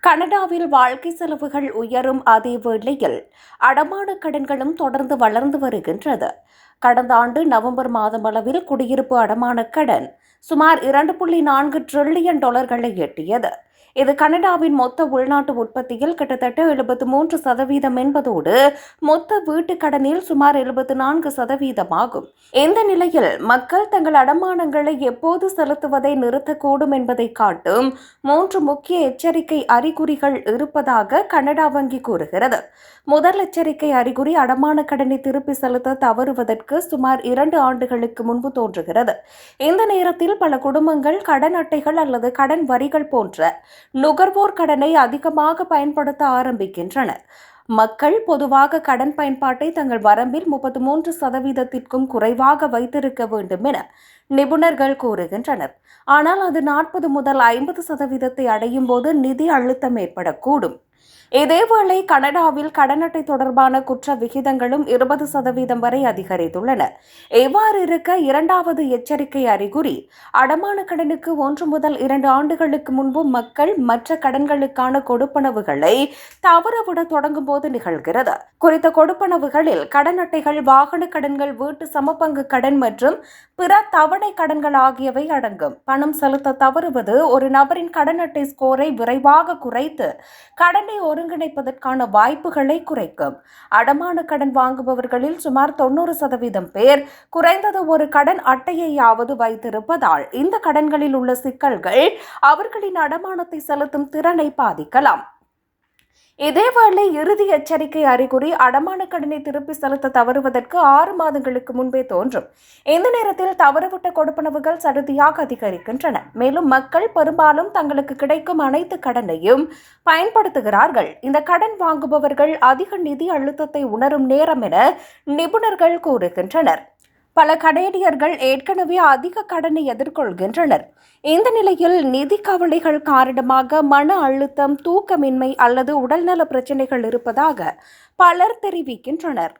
கனடாவில் வாழ்க்கை செலவுகள் உயரும் அதே வேளையில் அடமான கடன்களும் தொடர்ந்து வளர்ந்து வருகின்றது. கடந்த ஆண்டு நவம்பர் மாதமளவில் குடியிருப்பு அடமான கடன் சுமார் 2.4 டிரில்லியன் எட்டியது. இது கனடாவின் மொத்த உள்நாட்டு உற்பத்தியில் கிட்டத்தட்ட 73% என்பதோடு மொத்த வீட்டுக் கடனில் சுமார் 74% ஆகும். இந்த நிலையில் மக்கள் தங்கள் அடமானங்களை எப்போது செலுத்துவதை நிறுத்தக்கூடும் என்பதை காட்டும் 3 முக்கிய எச்சரிக்கை அறிகுறிகள் இருப்பதாக கனடா வங்கி கூறுகிறது. முதல் எச்சரிக்கை அறிகுறி அடமான கடனை திருப்பி செலுத்த தவறுவதற்கு சுமார் 2 ஆண்டுகளுக்கு முன்பு தோன்றுகிறது. இந்த நேரத்தில் பல குடும்பங்கள் கடன் அட்டைகள் அல்லது கடன் வரிகள் போன்ற நுகர்வோர் கடனை அதிகமாக பயன்படுத்த ஆரம்பிக்கின்றனர். மக்கள் பொதுவாக கடன் பயன்பாட்டை தங்கள் வரம்பில் 33%க்கும் குறைவாக வைத்திருக்க வேண்டும் என நிபுணர்கள் கூறுகின்றனர். ஆனால் அது 40 முதல் 50% அடையும் போது நிதி அழுத்தம் ஏற்படக்கூடும். இதேவேளை கனடாவில் கடன் அட்டை தொடர்பான குற்ற விகிதங்களும் 20% வரை அதிகரித்துள்ளன. இவ்வாறு இருக்க இரண்டாவது எச்சரிக்கை அறிகுறி அடமான கடனுக்கு 1 முதல் 2 ஆண்டுகளுக்கு முன்பு மக்கள் மற்ற கடன்களுக்கான கொடுப்பனவுகளை தவறவிட தொடங்கும் போது நிகழ்கிறது. குறித்த கொடுப்பனவுகளில் கடன் அட்டைகள், வாகன கடன்கள், வீட்டு சமபங்கு கடன் மற்றும் பிற தவணை கடன்கள் ஆகியவை அடங்கும். பணம் செலுத்த தவறுவது ஒரு நபரின் கடன் அட்டை ஸ்கோரை விரைவாக குறைத்து கடனை ஒருங்கிணைப்பதற்கான வாய்ப்புகளை குறைக்கும். அடமான கடன் வாங்குபவர்களில் சுமார் 90% பேர் குறைந்தது ஒரு கடன் அட்டையையாவது வைத்திருப்பதால் இந்த கடன்களில் உள்ள சிக்கல்கள் அவர்களின் அடமானத்தை செலுத்தும் திறனை பாதிக்கலாம். இதேவேளை இறுதி எச்சரிக்கை அறிகுறி அடமான கடனை திருப்பி செலுத்த தவறுவதற்கு 6 மாதங்களுக்கு முன்பே தோன்றும். இந்த நேரத்தில் தவறவிட்ட கொடுப்பனவுகள் சடுதியாக அதிகரிக்கின்றன. மேலும் மக்கள் பெரும்பாலும் தங்களுக்கு கிடைக்கும் அனைத்து கடனையும் பயன்படுத்துகிறார்கள். இந்த கடன் வாங்குபவர்கள் அதிக நிதி அழுத்தத்தை உணரும் நேரம் என நிபுணர்கள் கூறுகின்றனர். பல கனேடியர்கள் ஏற்கனவே அதிக கடனை எதிர்கொள்கின்றனர். இந்த நிலையில் நிதி கவலைகள் காரணமாக மன அழுத்தம், தூக்கமின்மை அல்லது உடல்நல பிரச்சினைகள் இருப்பதாக பலர் தெரிவிக்கின்றனர்.